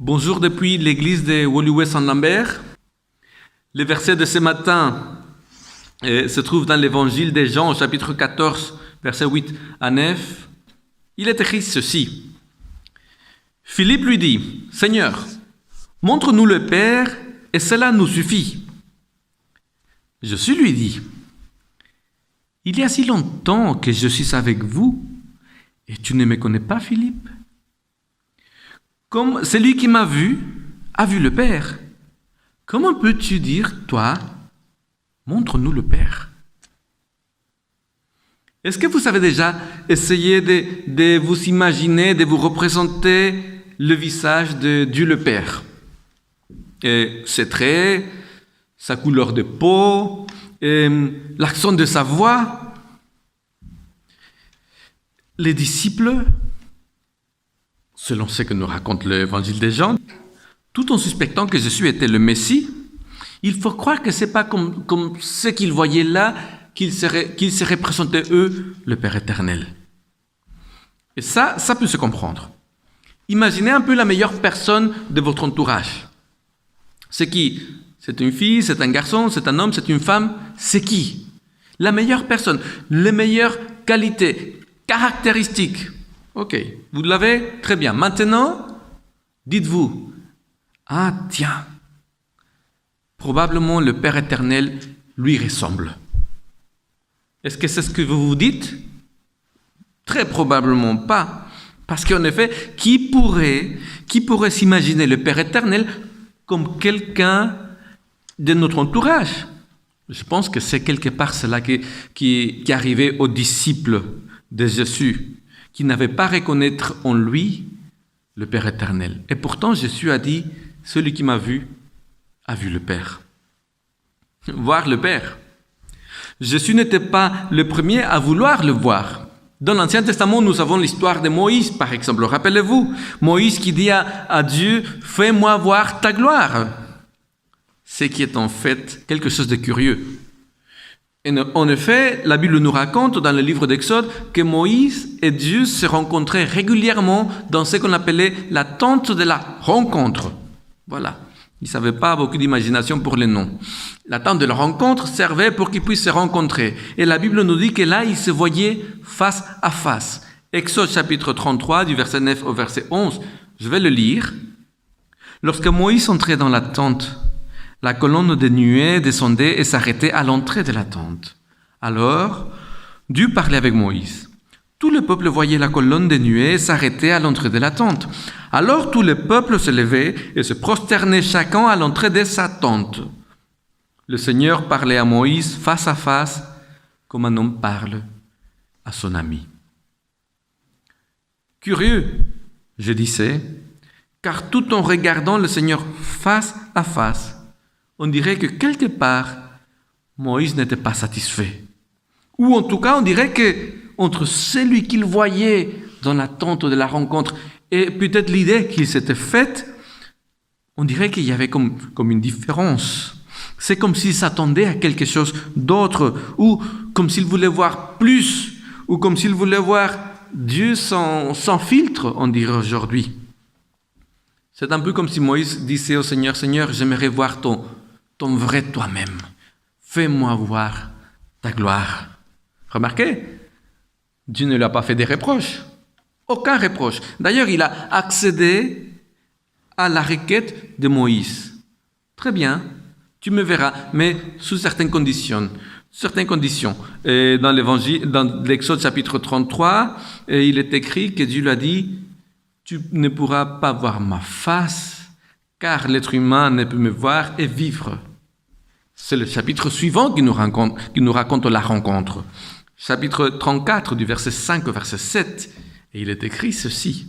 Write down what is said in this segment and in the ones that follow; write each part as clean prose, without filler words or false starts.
Bonjour depuis l'église de Woluwe-Saint-Lambert. Les versets de ce matin se trouvent dans l'évangile de Jean, au chapitre 14, versets 8 à 9. Il est écrit ceci. Philippe lui dit, « Seigneur, montre-nous le Père et cela nous suffit. » Jésus lui dit, « Il y a si longtemps que je suis avec vous et tu ne me connais pas, Philippe? Comme celui qui m'a vu a vu le Père. Comment peux-tu dire, toi, montre-nous le Père? » Est-ce que vous avez déjà essayé de vous imaginer, de vous représenter le visage de Dieu le Père? Et ses traits, sa couleur de peau, l'accent de sa voix. Les disciples, selon ce que nous raconte l'évangile de Jean, tout en suspectant que Jésus était le Messie, il faut croire que ce n'est pas comme ce qu'ils voyaient là, qu'ils se représentaient eux, le Père éternel. Et ça peut se comprendre. Imaginez un peu la meilleure personne de votre entourage. C'est qui? C'est une fille, c'est un garçon, c'est un homme, c'est une femme. C'est qui? La meilleure personne, les meilleures qualités, caractéristiques. Ok, vous l'avez? Très bien. Maintenant, dites-vous, ah tiens, probablement le Père éternel lui ressemble. Est-ce que c'est ce que vous vous dites? Très probablement pas. Parce qu'en effet, qui pourrait s'imaginer le Père éternel comme quelqu'un de notre entourage? Je pense que c'est quelque part cela qui arrivait aux disciples de Jésus, qui n'avaient pas à reconnaître en lui le Père éternel. Et pourtant, Jésus a dit, « Celui qui m'a vu a vu le Père. » Voir le Père. Jésus n'était pas le premier à vouloir le voir. Dans l'Ancien Testament, nous avons l'histoire de Moïse, par exemple. Rappelez-vous, Moïse qui dit à Dieu, « Fais-moi voir ta gloire. » Ce qui est en fait quelque chose de curieux. Et en effet, la Bible nous raconte dans le livre d'Exode que Moïse et Dieu se rencontraient régulièrement dans ce qu'on appelait la tente de la rencontre. Voilà. Ils n'avaient pas beaucoup d'imagination pour les noms. La tente de la rencontre servait pour qu'ils puissent se rencontrer. Et la Bible nous dit que là, ils se voyaient face à face. Exode chapitre 33, du verset 9 au verset 11. Je vais le lire. Lorsque Moïse entrait dans la tente, la colonne de nuée descendait et s'arrêtait à l'entrée de la tente. Alors, Dieu parlait avec Moïse. Tout le peuple voyait la colonne de nuée s'arrêter à l'entrée de la tente. Alors tout le peuple se levait et se prosternait chacun à l'entrée de sa tente. Le Seigneur parlait à Moïse face à face, comme un homme parle à son ami. Curieux, je disais, car tout en regardant le Seigneur face à face, on dirait que quelque part, Moïse n'était pas satisfait. Ou en tout cas, on dirait que entre celui qu'il voyait dans la tente de la rencontre et peut-être l'idée qu'il s'était faite, on dirait qu'il y avait comme une différence. C'est comme s'il s'attendait à quelque chose d'autre, ou comme s'il voulait voir plus, ou comme s'il voulait voir Dieu sans filtre, on dirait aujourd'hui. C'est un peu comme si Moïse disait au Seigneur, « Seigneur, j'aimerais voir ton vrai toi-même. Fais-moi voir ta gloire. » Remarquez, Dieu ne lui a pas fait des reproches. Aucun reproche. D'ailleurs, il a accédé à la requête de Moïse. Très bien, tu me verras, mais sous certaines conditions. Et dans l'évangile, dans l'Exode chapitre 33, il est écrit que Dieu lui a dit, « Tu ne pourras pas voir ma face, car l'être humain ne peut me voir et vivre. » C'est le chapitre suivant qui nous raconte la rencontre. Chapitre 34, du verset 5 au verset 7. Et il est écrit ceci.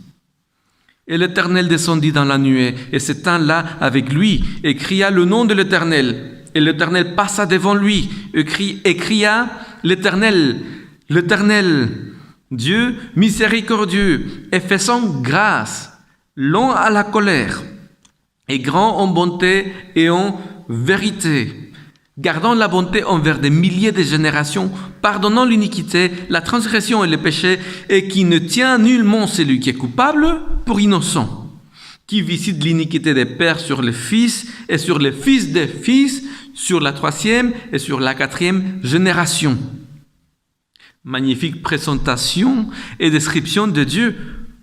« Et l'Éternel descendit dans la nuée, et se tint là avec lui, et cria le nom de l'Éternel. Et l'Éternel passa devant lui, et cria l'Éternel, l'Éternel, Dieu miséricordieux, et faisant grâce, lent à la colère, et grand en bonté et en vérité, gardant la bonté envers des milliers de générations, pardonnant l'iniquité, la transgression et le péché, et qui ne tient nullement celui qui est coupable pour innocent, qui visite l'iniquité des pères sur les fils et sur les fils des fils, sur la 3e et sur la 4e génération. Magnifique présentation et description de Dieu,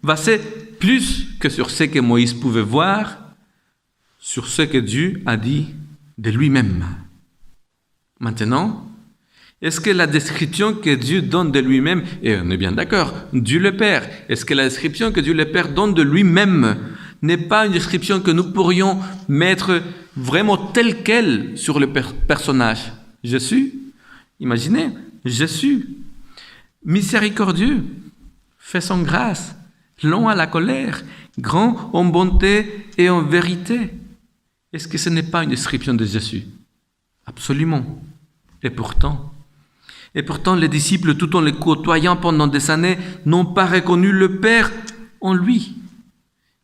basée plus que sur ce que Moïse pouvait voir, sur ce que Dieu a dit de lui-même. Maintenant, est-ce que la description que Dieu donne de lui-même, et on est bien d'accord, Dieu le Père, est-ce que la description que Dieu le Père donne de lui-même n'est pas une description que nous pourrions mettre vraiment telle qu'elle sur le personnage? Jésus, imaginez, Jésus, miséricordieux, fait son grâce, long à la colère, grand en bonté et en vérité. Est-ce que ce n'est pas une description de Jésus? Absolument. Et pourtant, les disciples, tout en le côtoyant pendant des années, n'ont pas reconnu le Père en lui.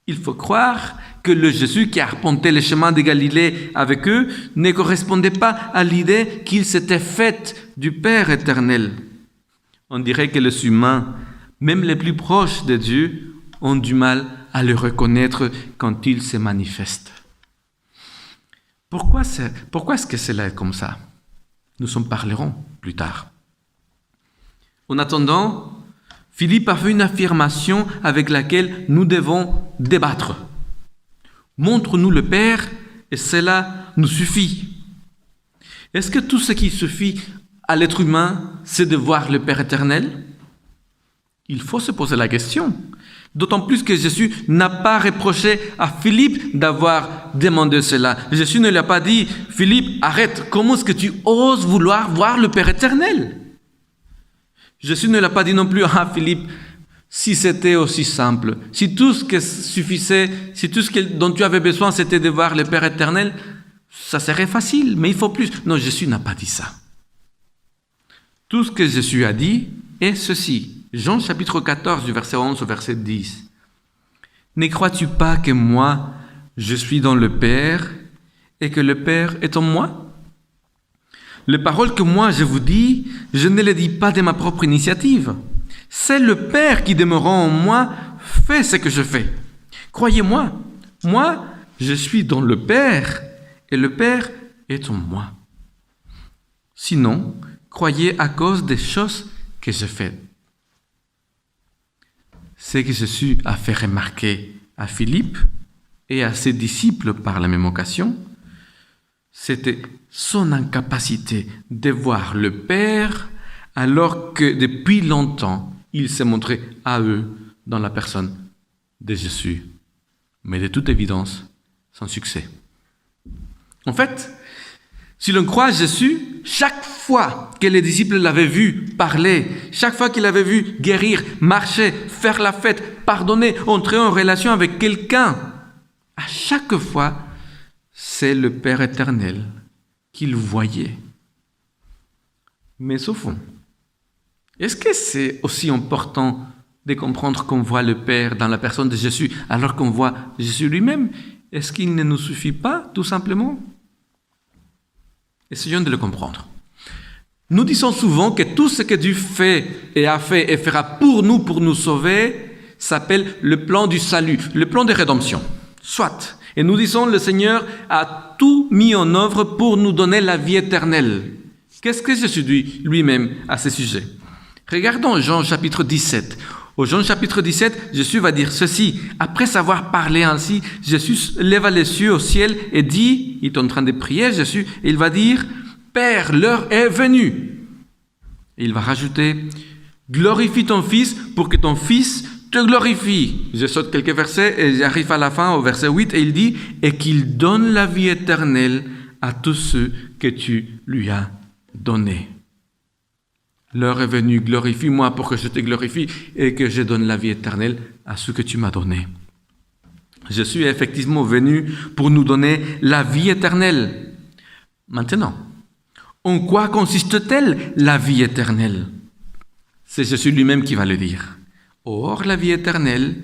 Il faut croire que le Jésus qui arpentait les chemins de Galilée avec eux ne correspondait pas à l'idée qu'il s'était faite du Père éternel. On dirait que les humains, même les plus proches de Dieu, ont du mal à le reconnaître quand il se manifeste. Pourquoi est-ce que cela est comme ça? Nous en parlerons plus tard. En attendant, Philippe a fait une affirmation avec laquelle nous devons débattre. Montre-nous le Père et cela nous suffit. Est-ce que tout ce qui suffit à l'être humain, c'est de voir le Père éternel? Il faut se poser la question. D'autant plus que Jésus n'a pas reproché à Philippe d'avoir demandé cela. Jésus ne lui a pas dit « Philippe, arrête, comment est-ce que tu oses vouloir voir le Père éternel ?» Jésus ne l'a pas dit non plus à Philippe, si c'était aussi simple, si tout ce qui suffisait, si tout ce dont tu avais besoin c'était de voir le Père éternel, ça serait facile, mais il faut plus. Non, Jésus n'a pas dit ça. Tout ce que Jésus a dit est ceci. Jean chapitre 14, du verset 11 au verset 10. Ne crois-tu pas que moi, je suis dans le Père et que le Père est en moi? Les paroles que moi je vous dis, je ne les dis pas de ma propre initiative. C'est le Père qui demeurant en moi fait ce que je fais. Croyez-moi, moi je suis dans le Père et le Père est en moi. Sinon, croyez à cause des choses que je fais. Ce que Jésus a fait remarquer à Philippe et à ses disciples par la même occasion, c'était son incapacité de voir le Père alors que depuis longtemps, il s'est montré à eux dans la personne de Jésus. Mais de toute évidence, sans succès. En fait, si l'on croit à Jésus, chaque fois que les disciples l'avaient vu parler, chaque fois qu'il avait vu guérir, marcher, faire la fête, pardonner, entrer en relation avec quelqu'un, à chaque fois, c'est le Père éternel qu'il voyait. Mais au fond, est-ce que c'est aussi important de comprendre qu'on voit le Père dans la personne de Jésus alors qu'on voit Jésus lui-même? Est-ce qu'il ne nous suffit pas, tout simplement? Essayons de le comprendre. Nous disons souvent que tout ce que Dieu fait et fera pour nous sauver, s'appelle le plan du salut, le plan de rédemption. Soit. Et nous disons, le Seigneur a tout mis en œuvre pour nous donner la vie éternelle. Qu'est-ce que Jésus dit lui-même à ce sujet? Regardons Jean chapitre 17. Au Jean chapitre 17, Jésus va dire ceci. Après avoir parlé ainsi, Jésus lève les yeux au ciel et dit, il est en train de prier, Jésus, et il va dire, « Père, l'heure est venue. » Et il va rajouter, « Glorifie ton Fils pour que ton Fils te glorifie. » Je saute quelques versets et j'arrive à la fin, au verset 8, et il dit, « Et qu'il donne la vie éternelle à tous ceux que tu lui as donnés. » L'heure est venue, glorifie-moi pour que je te glorifie et que je donne la vie éternelle à ceux que tu m'as donnés. Jésus est effectivement venu pour nous donner la vie éternelle. Maintenant, en quoi consiste-t-elle la vie éternelle? C'est Jésus lui-même qui va le dire. Or, la vie éternelle,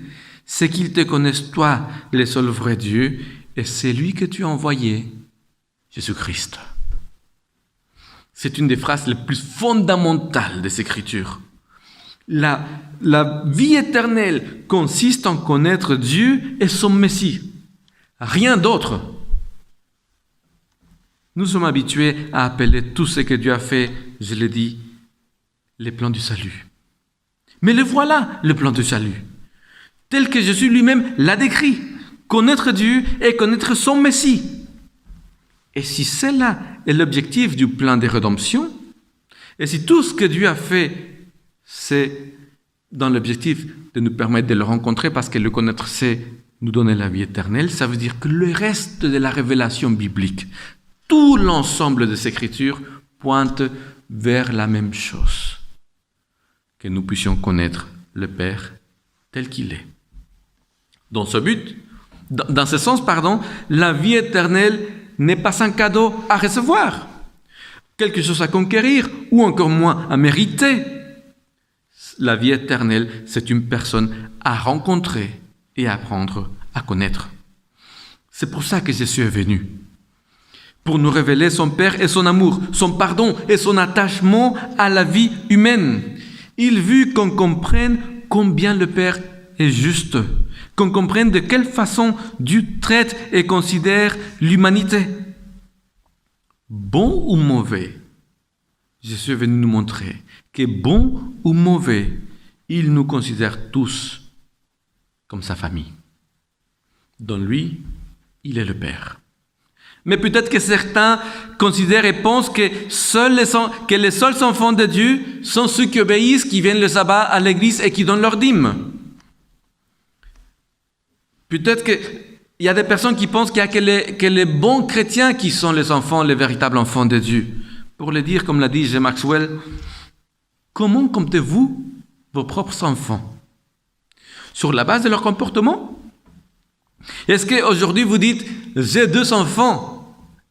c'est qu'ils te connaissent toi, le seul vrai Dieu, et c'est lui que tu as envoyé, Jésus-Christ. C'est une des phrases les plus fondamentales des Écritures. La vie éternelle consiste en connaître Dieu et son Messie. Rien d'autre. Nous sommes habitués à appeler tout ce que Dieu a fait, je l'ai dit, les plans du salut. Mais le voilà, le plan du salut, tel que Jésus lui-même l'a décrit. Connaître Dieu et connaître son Messie. Et si cela est l'objectif du plan de rédemption, et si tout ce que Dieu a fait, c'est dans l'objectif de nous permettre de le rencontrer, parce que le connaître, c'est nous donner la vie éternelle, ça veut dire que le reste de la révélation biblique, tout l'ensemble des Écritures pointe vers la même chose, que nous puissions connaître le Père tel qu'il est. Dans ce sens, la vie éternelle n'est pas un cadeau à recevoir, quelque chose à conquérir ou encore moins à mériter. La vie éternelle, c'est une personne à rencontrer et à apprendre à connaître. C'est pour ça que Jésus est venu, pour nous révéler son Père et son amour, son pardon et son attachement à la vie humaine. Il veut qu'on comprenne combien le Père est juste, qu'on comprenne de quelle façon Dieu traite et considère l'humanité. Bon ou mauvais, Jésus est venu nous montrer que bon ou mauvais, il nous considère tous comme sa famille. Dans lui, il est le Père. Mais peut-être que certains considèrent et pensent que les seuls enfants de Dieu sont ceux qui obéissent, qui viennent le sabbat à l'église et qui donnent leur dîme. Peut-être qu'il y a des personnes qui pensent qu'il n'y a que les bons chrétiens qui sont les enfants, les véritables enfants de Dieu. Pour le dire, comme l'a dit J. Maxwell, comment comptez-vous vos propres enfants? Sur la base de leur comportement? Est-ce qu'aujourd'hui vous dites, j'ai 2 enfants,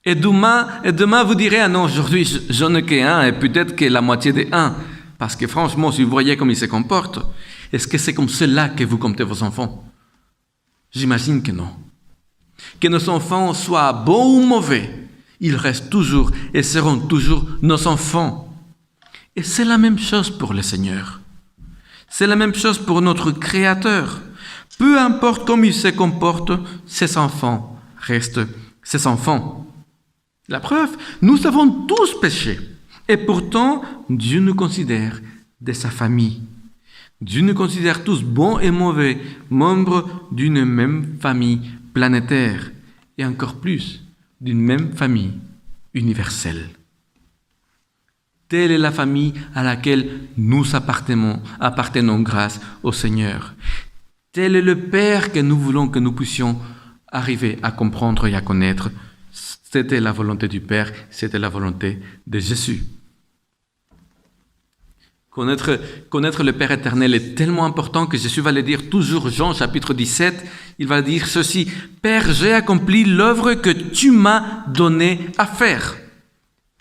et demain vous direz, ah non, aujourd'hui j'en ai qu'un, et peut-être que la moitié des 1, parce que franchement, si vous voyez comme ils se comportent, est-ce que c'est comme cela que vous comptez vos enfants? J'imagine que non. Que nos enfants soient bons ou mauvais, ils restent toujours et seront toujours nos enfants. Et c'est la même chose pour le Seigneur. C'est la même chose pour notre Créateur. Peu importe comment il se comporte, ses enfants restent ses enfants. La preuve, nous avons tous péché. Et pourtant, Dieu nous considère de sa famille. Dieu nous considère tous bons et mauvais, membres d'une même famille planétaire. Et encore plus, d'une même famille universelle. Telle est la famille à laquelle nous appartenons grâce au Seigneur. Tel est le Père que nous voulons que nous puissions arriver à comprendre et à connaître. C'était la volonté du Père, c'était la volonté de Jésus. Connaître le Père éternel est tellement important que Jésus va le dire toujours, Jean chapitre 17, il va dire ceci, « Père, j'ai accompli l'œuvre que tu m'as donné à faire. »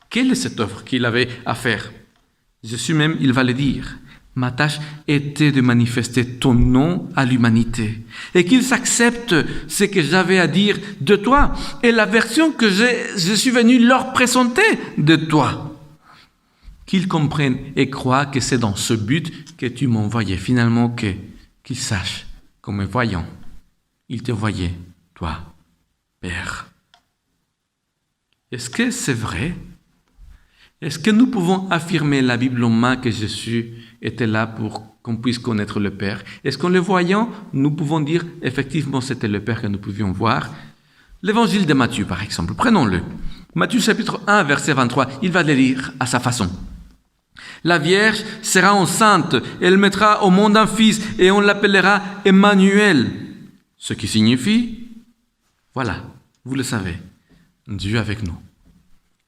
Quelle est cette œuvre qu'il avait à faire? Jésus même, il va le dire. Ma tâche était de manifester ton nom à l'humanité et qu'ils acceptent ce que j'avais à dire de toi et la version que je suis venu leur présenter de toi. Qu'ils comprennent et croient que c'est dans ce but que tu m'envoyais. Finalement, qu'ils sachent qu'en me voyant, ils te voyaient, toi, Père. Est-ce que c'est vrai? Est-ce que nous pouvons affirmer la Bible en main que Jésus était là pour qu'on puisse connaître le Père? Est-ce qu'en le voyant, nous pouvons dire effectivement c'était le Père que nous pouvions voir? L'évangile de Matthieu, par exemple, prenons-le. Matthieu chapitre 1, verset 23, il va le lire à sa façon. La Vierge sera enceinte, elle mettra au monde un fils et on l'appellera Emmanuel. Ce qui signifie, voilà, vous le savez, Dieu avec nous.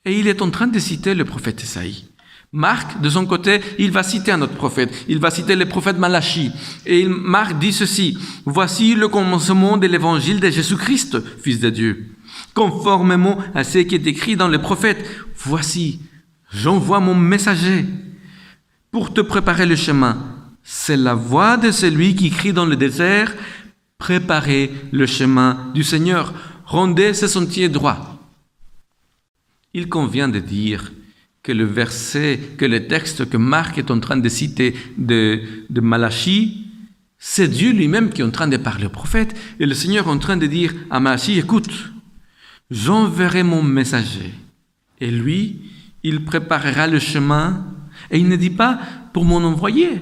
Et il est en train de citer le prophète Isaïe. Marc, de son côté, il va citer un autre prophète. Il va citer le prophète Malachie. Et Marc dit ceci, « Voici le commencement de l'évangile de Jésus-Christ, Fils de Dieu. Conformément à ce qui est écrit dans les prophètes, voici, j'envoie mon messager pour te préparer le chemin. C'est la voix de celui qui crie dans le désert, préparez le chemin du Seigneur, rendez ses sentiers droits. » Il convient de dire que le texte que Marc est en train de citer de Malachie C'est Dieu lui-même qui est en train de parler au prophète. Et le Seigneur est en train de dire à Malachi, écoute, j'enverrai mon messager. Et lui, il préparera le chemin. Et il ne dit pas pour mon envoyé.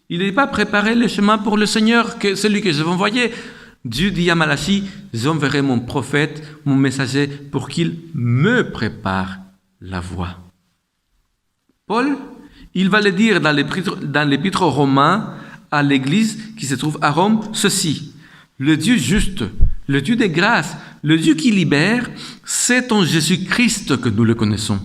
Il ne dit pas préparer le chemin pour le Seigneur, celui que je vais envoyer. Dieu dit à Malachi, j'enverrai mon prophète, mon messager, pour qu'il me prépare la voie. Paul, il va le dire dans l'épître aux Romains, à l'église qui se trouve à Rome, ceci. Le Dieu juste, le Dieu des grâces, le Dieu qui libère, c'est en Jésus-Christ que nous le connaissons.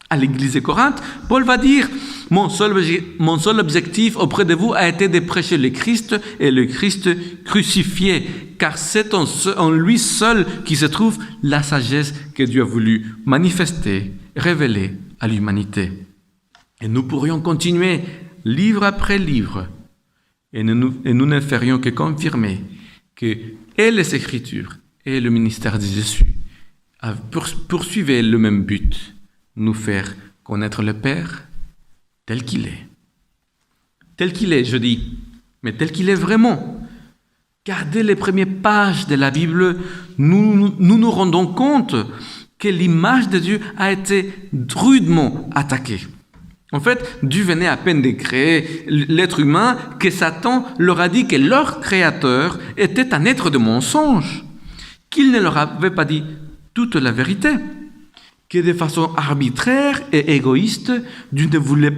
À l'église de Corinthe, Paul va dire, mon seul objectif auprès de vous a été de prêcher le Christ et le Christ crucifié, car c'est en lui seul qui se trouve la sagesse que Dieu a voulu manifester, révéler à l'humanité. Et nous pourrions continuer livre après livre, et nous ne ferions que confirmer que et les Écritures et le ministère de Jésus poursuivaient le même but, nous faire connaître le Père tel qu'il est. Tel qu'il est, je dis, mais tel qu'il est vraiment. Gardez les premières pages de la Bible, nous rendons compte que l'image de Dieu a été rudement attaquée. En fait, Dieu venait à peine de créer l'être humain que Satan leur a dit que leur créateur était un être de mensonge, qu'il ne leur avait pas dit toute la vérité, que de façon arbitraire et égoïste, Dieu voulait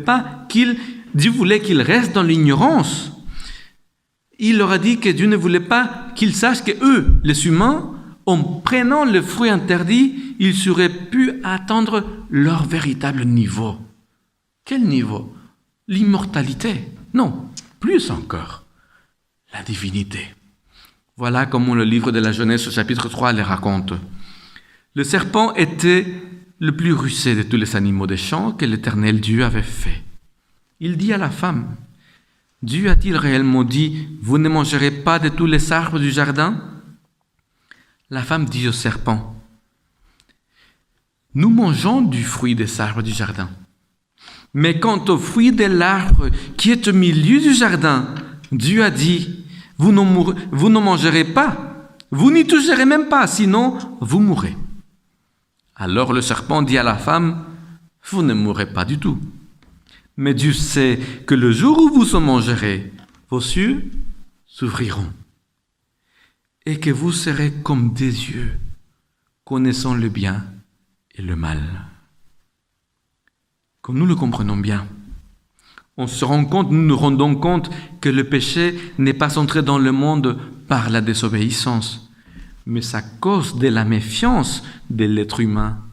qu'ils restent dans l'ignorance. Il leur a dit que Dieu ne voulait pas qu'ils sachent que eux, les humains, en prenant le fruit interdit, ils auraient pu atteindre leur véritable niveau. Quel niveau? L'immortalité? Non, plus encore, la divinité. Voilà comment le livre de la Genèse, au chapitre 3, le raconte. Le serpent était le plus rusé de tous les animaux des champs que l'Éternel Dieu avait fait. Il dit à la femme, Dieu a-t-il réellement dit, vous ne mangerez pas de tous les arbres du jardin? La femme dit au serpent, nous mangeons du fruit des arbres du jardin. Mais quant au fruit de l'arbre qui est au milieu du jardin, Dieu a dit, vous n'en mangerez pas, vous n'y toucherez même pas, sinon vous mourrez. Alors le serpent dit à la femme, vous ne mourrez pas du tout. Mais Dieu sait que le jour où vous en mangerez, vos yeux s'ouvriront et que vous serez comme des yeux, connaissant le bien et le mal. Quand nous le comprenons bien, nous nous rendons compte que le péché n'est pas entré dans le monde par la désobéissance, mais à cause de la méfiance de l'être humain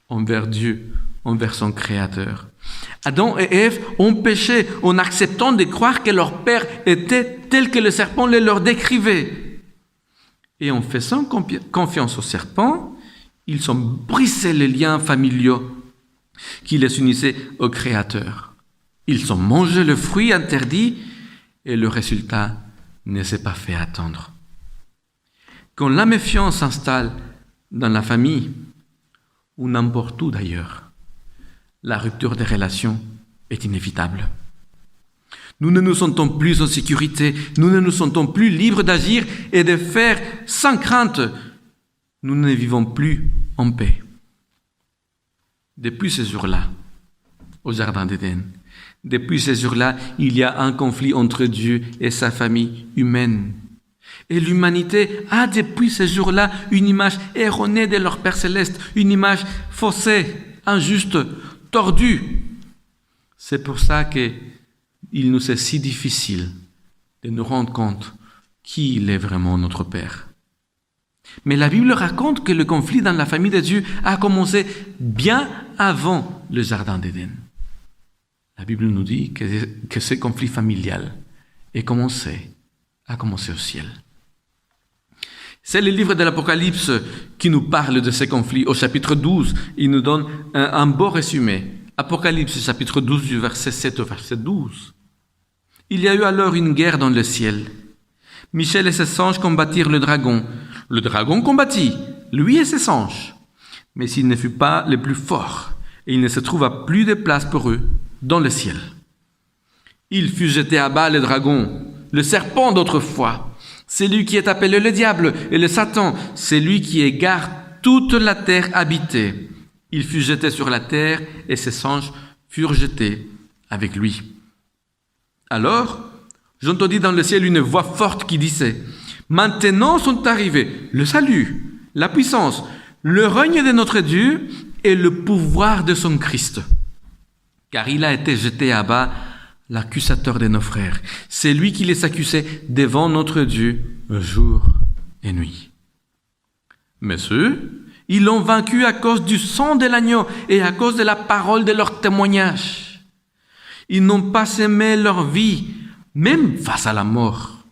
envers Dieu, envers son Créateur. Adam et Ève ont péché en acceptant de croire que leur père était tel que le serpent le leur décrivait. Et en faisant confiance au serpent, ils ont brisé les liens familiaux qui les unissaient au Créateur. Ils ont mangé le fruit interdit et le résultat ne s'est pas fait attendre. Quand la méfiance s'installe dans la famille, ou n'importe où d'ailleurs, la rupture des relations est inévitable. Nous ne nous sentons plus en sécurité, nous ne nous sentons plus libres d'agir et de faire sans crainte. Nous ne vivons plus en paix. Depuis ce jour-là, au Jardin d'Éden, depuis ce jour-là, il y a un conflit entre Dieu et sa famille humaine. Et l'humanité a depuis ce jour-là une image erronée de leur Père Céleste, une image faussée, injuste, tordue. C'est pour ça qu'il nous est si difficile de nous rendre compte qui il est vraiment notre Père. Mais la Bible raconte que le conflit dans la famille de Dieu a commencé bien avant le Jardin d'Éden. La Bible nous dit que ce conflit familial a commencé au ciel. C'est le livre de l'Apocalypse qui nous parle de ces conflits. Au chapitre 12, il nous donne un beau résumé. Apocalypse, chapitre 12, du verset 7 au verset 12. Il y a eu alors une guerre dans le ciel. Michel et ses anges combattirent le dragon. Le dragon combattit, lui et ses anges. Mais il ne fut pas le plus fort, et il ne se trouva plus de place pour eux dans le ciel. Il fut jeté à bas le dragon, le serpent d'autrefois. C'est lui qui est appelé le diable et le Satan. C'est lui qui égare toute la terre habitée. Il fut jeté sur la terre et ses anges furent jetés avec lui. Alors, j'entendis dans le ciel une voix forte qui disait, « Maintenant sont arrivés le salut, la puissance, le règne de notre Dieu et le pouvoir de son Christ. Car il a été jeté à bas l'accusateur de nos frères. C'est lui qui les accusait devant notre Dieu jour et nuit. Mais eux, ils l'ont vaincu à cause du sang de l'agneau et à cause de la parole de leur témoignage. Ils n'ont pas aimé leur vie, même face à la mort.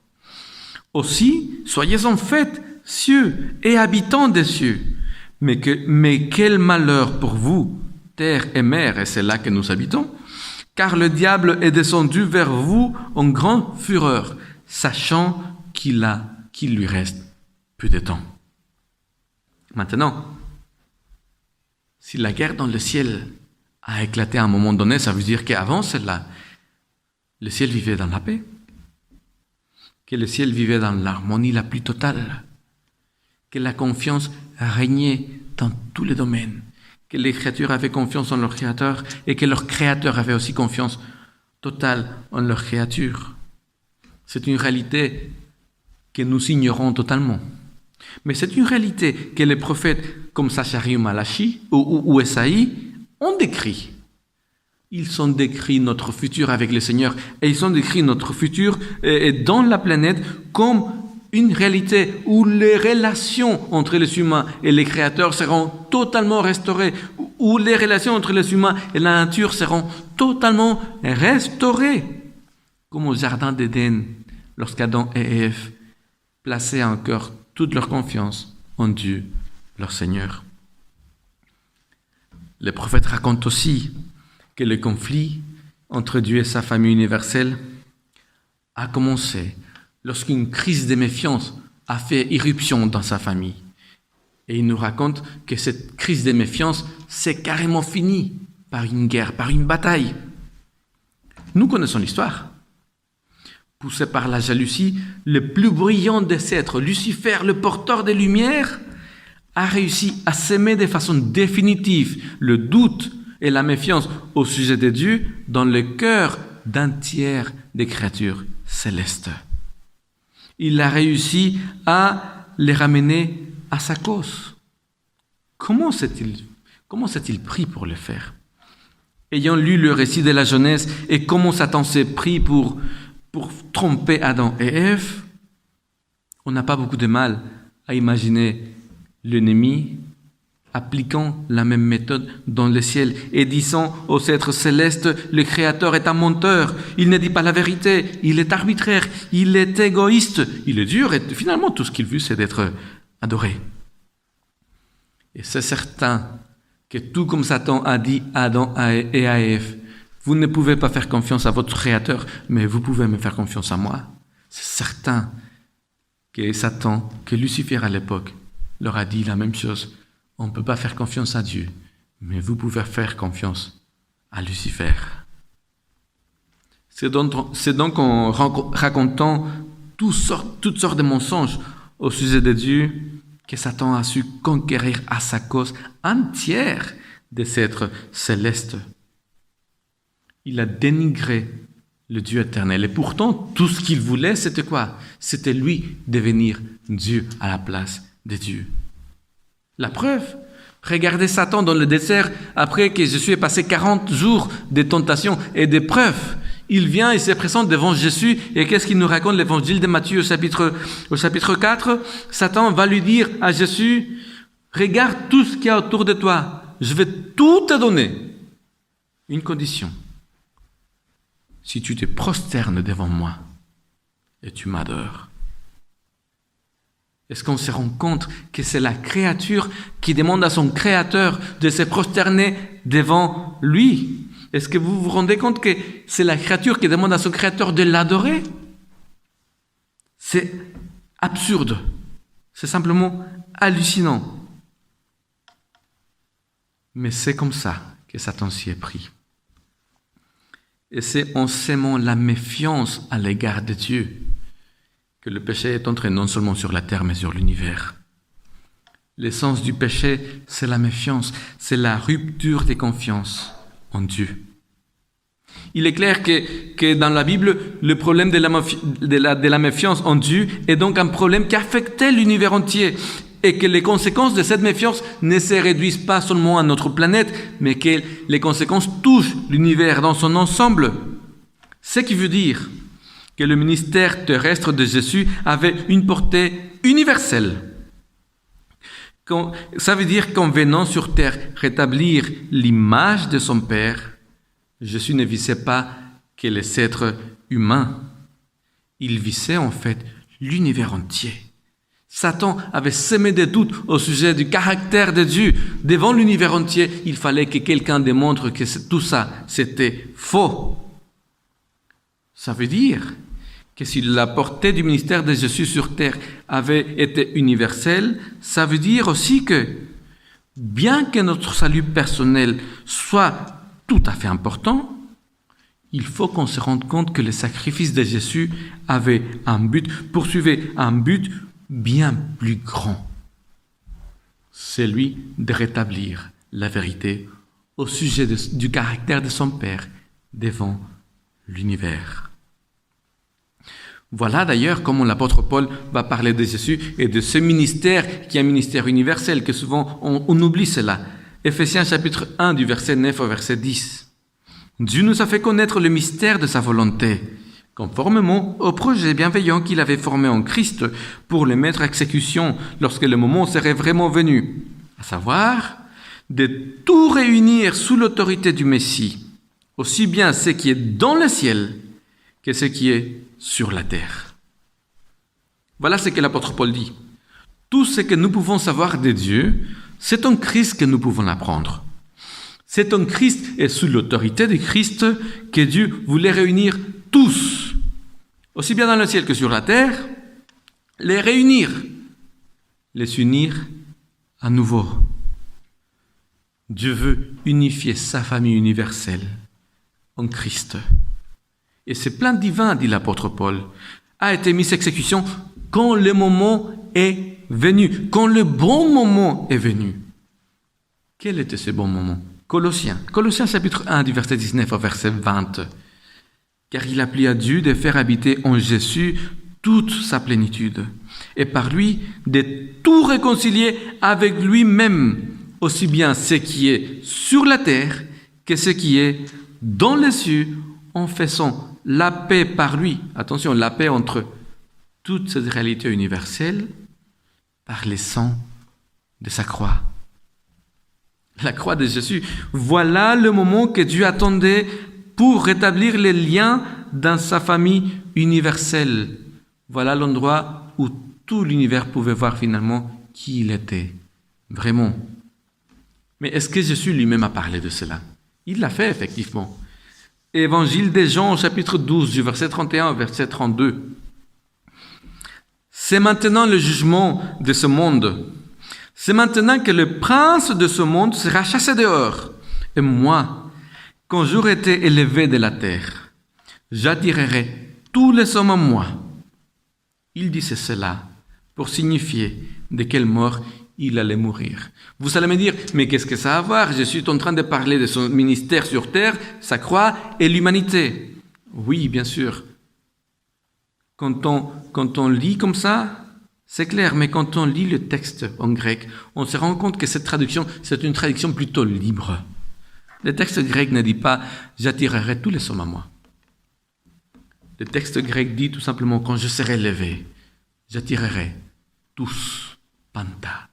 Aussi, soyez en fait cieux et habitants des cieux. Mais quel malheur pour vous, terre et mer, et c'est là que nous habitons, car le diable est descendu vers vous en grande fureur, sachant qu'il lui reste peu de temps. Maintenant, si la guerre dans le ciel a éclaté à un moment donné, ça veut dire qu'avant cela, le ciel vivait dans la paix, que le ciel vivait dans l'harmonie la plus totale, que la confiance régnait dans tous les domaines, que les créatures avaient confiance en leur Créateur et que leur Créateur avait aussi confiance totale en leur créature. C'est une réalité que nous ignorons totalement. Mais c'est une réalité que les prophètes comme Zacharie ou Malachi ou Esaïe ont décrit. Ils ont décrit notre futur avec le Seigneur et ils ont décrit notre futur dans la planète comme une réalité où les relations entre les humains et les créateurs seront totalement restaurées, où les relations entre les humains et la nature seront totalement restaurées, comme au jardin d'Éden, lorsqu'Adam et Ève plaçaient en cœur toute leur confiance en Dieu, leur Seigneur. Les prophètes racontent aussi que le conflit entre Dieu et sa famille universelle a commencé lorsqu'une crise de méfiance a fait irruption dans sa famille. Et il nous raconte que cette crise de méfiance s'est carrément finie par une guerre, par une bataille. Nous connaissons l'histoire. Poussé par la jalousie, le plus brillant des êtres, Lucifer, le porteur des lumières, a réussi à s'aimer de façon définitive le doute et la méfiance au sujet de Dieu dans le cœur d'un tiers des créatures célestes. Il a réussi à les ramener à sa cause. Comment s'est-il pris pour le faire? Ayant lu le récit de la Genèse et comment Satan s'est pris pour tromper Adam et Ève, on n'a pas beaucoup de mal à imaginer l'ennemi appliquant la même méthode dans le ciel et disant aux êtres célestes, le Créateur est un menteur, il ne dit pas la vérité, il est arbitraire, il est égoïste, il est dur et finalement tout ce qu'il veut c'est d'être adoré. Et c'est certain que tout comme Satan a dit à Adam et à Ève, vous ne pouvez pas faire confiance à votre Créateur, mais vous pouvez me faire confiance à moi. C'est certain que Satan, que Lucifer à l'époque, leur a dit la même chose. On ne peut pas faire confiance à Dieu, mais vous pouvez faire confiance à Lucifer. C'est donc en racontant toutes sortes de mensonges au sujet de Dieu que Satan a su conquérir à sa cause un tiers des êtres célestes. Il a dénigré le Dieu éternel. Et pourtant, tout ce qu'il voulait, c'était quoi? C'était lui devenir Dieu à la place de Dieu. La preuve, regardez Satan dans le désert après que Jésus ait passé 40 jours de tentation et d'épreuves. Il vient et se présente devant Jésus et qu'est-ce qu'il nous raconte l'évangile de Matthieu au chapitre 4? Satan va lui dire à Jésus, regarde tout ce qu'il y a autour de toi, je vais tout te donner. Une condition, si tu te prosternes devant moi et tu m'adores. Est-ce qu'on se rend compte que c'est la créature qui demande à son Créateur de se prosterner devant lui? Est-ce que vous vous rendez compte que c'est la créature qui demande à son Créateur de l'adorer? C'est absurde. C'est simplement hallucinant. Mais c'est comme ça que Satan s'y est pris. Et c'est en s'aimant la méfiance à l'égard de Dieu que le péché est entré non seulement sur la terre, mais sur l'univers. L'essence du péché, c'est la méfiance, c'est la rupture des confiances en Dieu. Il est clair que dans la Bible, le problème de la méfiance en Dieu est donc un problème qui affectait l'univers entier et que les conséquences de cette méfiance ne se réduisent pas seulement à notre planète, mais que les conséquences touchent l'univers dans son ensemble. Ce qui veut dire que le ministère terrestre de Jésus avait une portée universelle. Ça veut dire qu'en venant sur terre rétablir l'image de son Père, Jésus ne visait pas que les êtres humains. Il visait en fait l'univers entier. Satan avait semé des doutes au sujet du caractère de Dieu. Devant l'univers entier, il fallait que quelqu'un démontre que tout ça, c'était faux. Ça veut dire que si la portée du ministère de Jésus sur terre avait été universelle, ça veut dire aussi que, bien que notre salut personnel soit tout à fait important, il faut qu'on se rende compte que le sacrifice de Jésus avait un but, poursuivait un but bien plus grand. C'est celui de rétablir la vérité au sujet du caractère de son Père devant l'univers. Voilà d'ailleurs comment l'apôtre Paul va parler de Jésus et de ce ministère qui est un ministère universel, que souvent on oublie cela. Éphésiens chapitre 1 du verset 9 au verset 10. Dieu nous a fait connaître le mystère de sa volonté, conformément au projet bienveillant qu'il avait formé en Christ pour le mettre à exécution lorsque le moment serait vraiment venu, à savoir de tout réunir sous l'autorité du Messie, aussi bien ce qui est dans le ciel que ce qui est sur la terre. Voilà ce que l'apôtre Paul dit. Tout ce que nous pouvons savoir de Dieu, c'est en Christ que nous pouvons l'apprendre. C'est en Christ et sous l'autorité de Christ que Dieu voulait réunir tous, aussi bien dans le ciel que sur la terre, les réunir, les unir à nouveau. Dieu veut unifier sa famille universelle en Christ. Et ce plan divin, dit l'apôtre Paul, a été mis à exécution quand le moment est venu, quand le bon moment est venu. Quel était ce bon moment? Colossiens chapitre 1 du verset 19 au verset 20. Car il a plu à Dieu de faire habiter en Jésus toute sa plénitude, et par lui de tout réconcilier avec lui-même, aussi bien ce qui est sur la terre que ce qui est dans les cieux, en faisant la paix par lui. Attention, la paix entre toute cette réalité universelle par le sang de sa croix. La croix de Jésus, voilà le moment que Dieu attendait pour rétablir les liens dans sa famille universelle. Voilà l'endroit où tout l'univers pouvait voir finalement qui il était, vraiment. Mais est-ce que Jésus lui-même a parlé de cela? Il l'a fait effectivement. Évangile de Jean, chapitre 12, du verset 31 au verset 32. C'est maintenant le jugement de ce monde. C'est maintenant que le prince de ce monde sera chassé dehors. Et moi, quand j'aurai été élevé de la terre, j'attirerai tous les hommes à moi. Il disait cela pour signifier de quelle mort il allait mourir. Vous allez me dire, mais qu'est-ce que ça a à voir? Je suis en train de parler de son ministère sur terre, sa croix et l'humanité. Oui, bien sûr. Quand on lit comme ça, c'est clair, mais quand on lit le texte en grec, on se rend compte que cette traduction, c'est une traduction plutôt libre. Le texte grec ne dit pas « j'attirerai tous les hommes à moi ». Le texte grec dit tout simplement « quand je serai élevé, j'attirerai tous, panta ».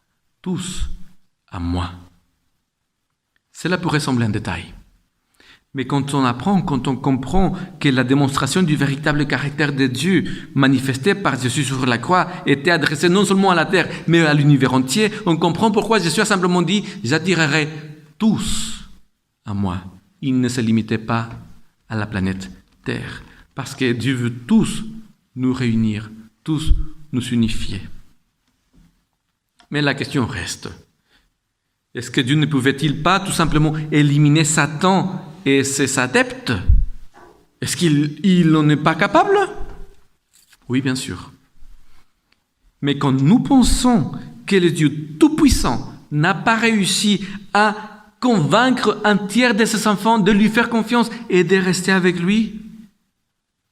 Tous à moi. Cela pourrait sembler un détail. Mais quand on comprend que la démonstration du véritable caractère de Dieu manifesté par Jésus sur la croix était adressée non seulement à la terre, mais à l'univers entier, on comprend pourquoi Jésus a simplement dit « j'attirerai tous à moi ». Il ne se limitait pas à la planète Terre, parce que Dieu veut tous nous réunir, tous nous unifier. Mais la question reste. Est-ce que Dieu ne pouvait-il pas tout simplement éliminer Satan et ses adeptes? Est-ce qu'il n'en est pas capable? Oui, bien sûr. Mais quand nous pensons que le Dieu Tout-Puissant n'a pas réussi à convaincre un tiers de ses enfants de lui faire confiance et de rester avec lui,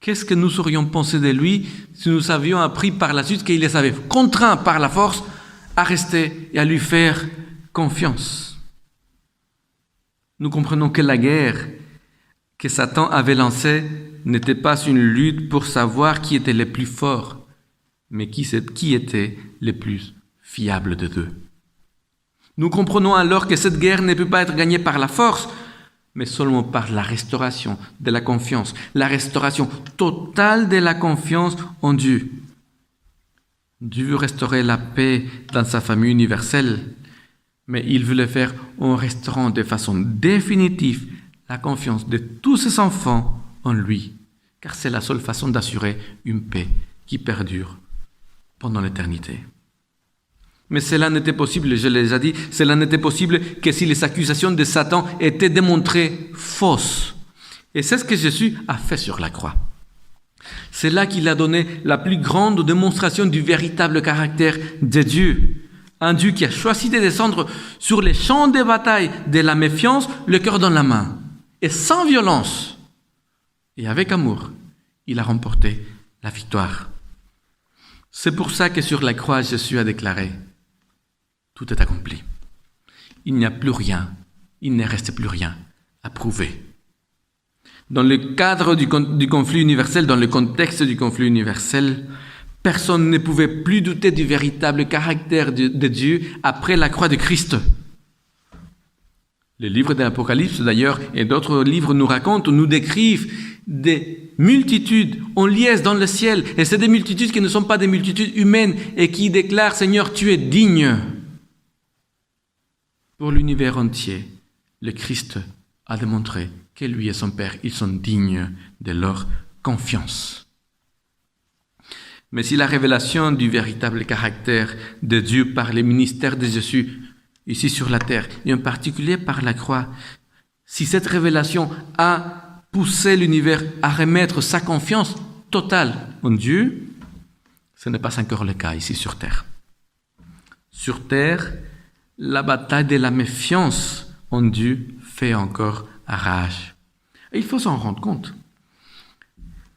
qu'est-ce que nous aurions pensé de lui si nous avions appris par la suite qu'il les avait contraints par la force à rester et à lui faire confiance? Nous comprenons que la guerre que Satan avait lancée n'était pas une lutte pour savoir qui était le plus fort, mais qui était le plus fiable de deux. Nous comprenons alors que cette guerre ne peut pas être gagnée par la force, mais seulement par la restauration de la confiance, la restauration totale de la confiance en Dieu. Dieu veut restaurer la paix dans sa famille universelle, mais il veut le faire en restaurant de façon définitive la confiance de tous ses enfants en lui, car c'est la seule façon d'assurer une paix qui perdure pendant l'éternité. Mais cela n'était possible, je l'ai déjà dit, cela n'était possible que si les accusations de Satan étaient démontrées fausses. Et c'est ce que Jésus a fait sur la croix. C'est là qu'il a donné la plus grande démonstration du véritable caractère de Dieu. Un Dieu qui a choisi de descendre sur les champs de bataille de la méfiance, le cœur dans la main, et sans violence. Et avec amour, il a remporté la victoire. C'est pour ça que sur la croix, Jésus a déclaré: tout est accompli. Il n'y a plus rien, il ne reste plus rien à prouver. Dans le cadre du conflit universel, dans le contexte du conflit universel, personne ne pouvait plus douter du véritable caractère de Dieu après la croix de Christ. Le livre de l'Apocalypse, d'ailleurs, et d'autres livres nous décrivent des multitudes en liesse dans le ciel. Et c'est des multitudes qui ne sont pas des multitudes humaines et qui déclarent: Seigneur, tu es digne. Pour l'univers entier, le Christ a démontré que lui et son Père, ils sont dignes de leur confiance. Mais si la révélation du véritable caractère de Dieu par le ministère de Jésus, ici sur la terre, et en particulier par la croix, si cette révélation a poussé l'univers à remettre sa confiance totale en Dieu, ce n'est pas encore le cas ici sur terre. Sur terre, la bataille de la méfiance en Dieu fait encore rage. Et il faut s'en rendre compte.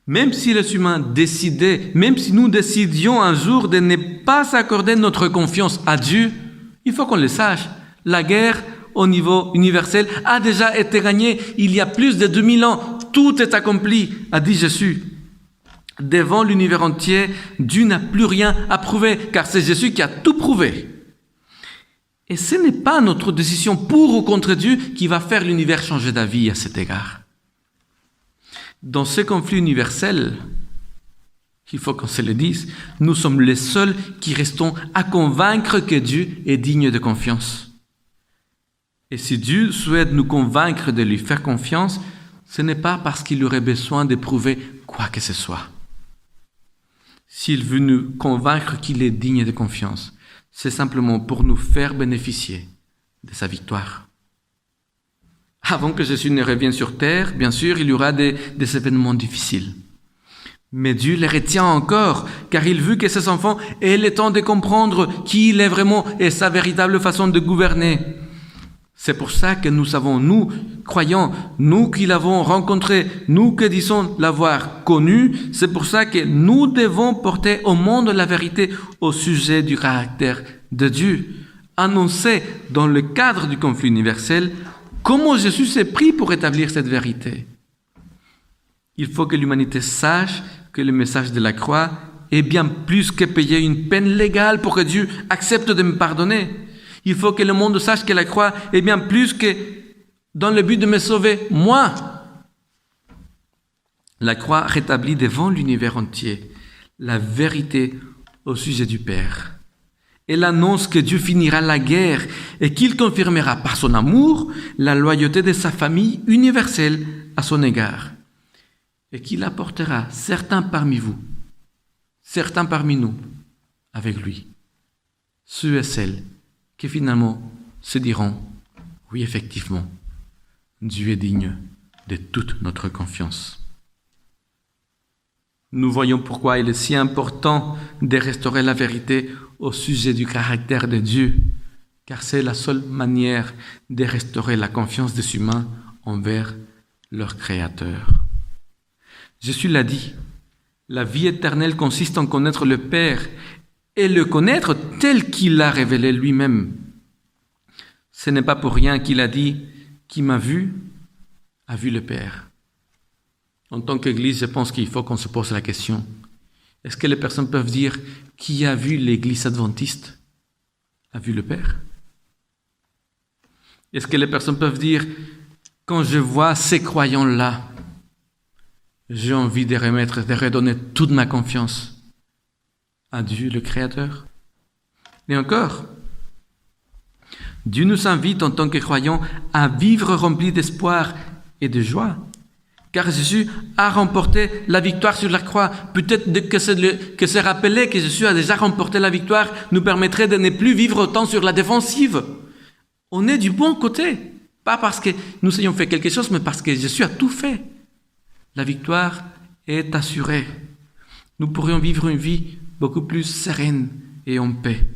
Même si les humains décidaient, même si nous décidions un jour de ne pas accorder notre confiance à Dieu, il faut qu'on le sache. La guerre au niveau universel a déjà été gagnée il y a plus de 2000 ans. Tout est accompli, a dit Jésus. Devant l'univers entier, Dieu n'a plus rien à prouver, car c'est Jésus qui a tout prouvé. Et ce n'est pas notre décision pour ou contre Dieu qui va faire l'univers changer d'avis à cet égard. Dans ce conflit universel, il faut qu'on se le dise, nous sommes les seuls qui restons à convaincre que Dieu est digne de confiance. Et si Dieu souhaite nous convaincre de lui faire confiance, ce n'est pas parce qu'il aurait besoin de prouver quoi que ce soit. S'il veut nous convaincre qu'il est digne de confiance, c'est simplement pour nous faire bénéficier de sa victoire. Avant que Jésus ne revienne sur terre, bien sûr, il y aura des événements difficiles. Mais Dieu les retient encore, car il veut que ses enfants aient le temps de comprendre qui il est vraiment et sa véritable façon de gouverner. C'est pour ça que nous savons, nous, croyants, nous qui l'avons rencontré, nous qui disons l'avoir connu, c'est pour ça que nous devons porter au monde la vérité au sujet du caractère de Dieu. Annoncer dans le cadre du conflit universel comment Jésus s'est pris pour établir cette vérité. Il faut que l'humanité sache que le message de la croix est bien plus que payer une peine légale pour que Dieu accepte de me pardonner. Il faut que le monde sache que la croix est bien plus que dans le but de me sauver, moi. La croix rétablit devant l'univers entier la vérité au sujet du Père. Elle annonce que Dieu finira la guerre et qu'il confirmera par son amour la loyauté de sa famille universelle à son égard. Et qu'il apportera certains parmi vous, certains parmi nous, avec lui. Ceux et celles qui finalement se diront: oui, effectivement, Dieu est digne de toute notre confiance. Nous voyons pourquoi il est si important de restaurer la vérité au sujet du caractère de Dieu, car c'est la seule manière de restaurer la confiance des humains envers leur Créateur. Jésus l'a dit, la vie éternelle consiste en connaître le Père et le connaître tel qu'il l'a révélé lui-même. Ce n'est pas pour rien qu'il a dit « Qui m'a vu, a vu le Père ». En tant qu'Église, je pense qu'il faut qu'on se pose la question. Est-ce que les personnes peuvent dire « Qui a vu l'Église adventiste, a vu le Père ». Est-ce que les personnes peuvent dire « Quand je vois ces croyants-là, j'ai envie de redonner toute ma confiance à Dieu, le Créateur ». Et encore, Dieu nous invite en tant que croyants à vivre remplis d'espoir et de joie. Car Jésus a remporté la victoire sur la croix. Peut-être que se rappeler que Jésus a déjà remporté la victoire nous permettrait de ne plus vivre autant sur la défensive. On est du bon côté. Pas parce que nous ayons fait quelque chose, mais parce que Jésus a tout fait. La victoire est assurée. Nous pourrions vivre une vie beaucoup plus sereine et en paix,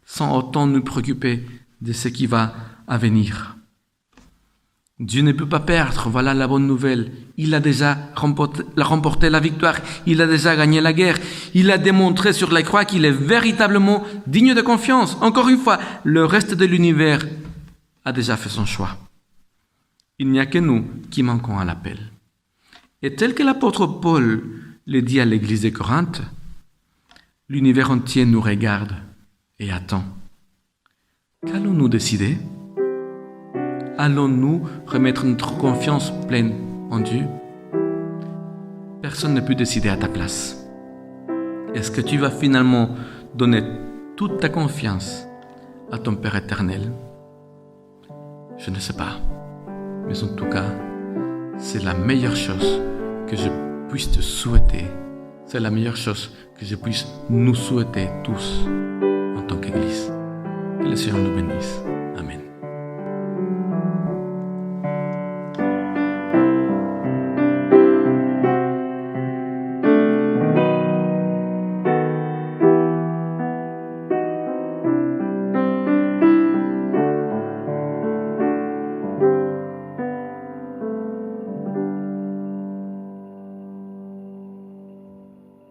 sans autant nous préoccuper de ce qui va à venir. Dieu ne peut pas perdre, voilà la bonne nouvelle. Il a déjà remporté la victoire, il a déjà gagné la guerre, il a démontré sur la croix qu'il est véritablement digne de confiance. Encore une fois, le reste de l'univers a déjà fait son choix. Il n'y a que nous qui manquons à l'appel. Et tel que l'apôtre Paul le dit à l'église de Corinthe, l'univers entier nous regarde et attend. Qu'allons-nous décider ? Allons-nous remettre notre confiance pleine en Dieu ? Personne ne peut décider à ta place. Est-ce que tu vas finalement donner toute ta confiance à ton Père éternel ? Je ne sais pas. Mais en tout cas, c'est la meilleure chose que je puisse te souhaiter. C'est la meilleure chose que je puisse nous souhaiter tous en tant qu'Église. Que le Seigneur nous bénisse. Amen.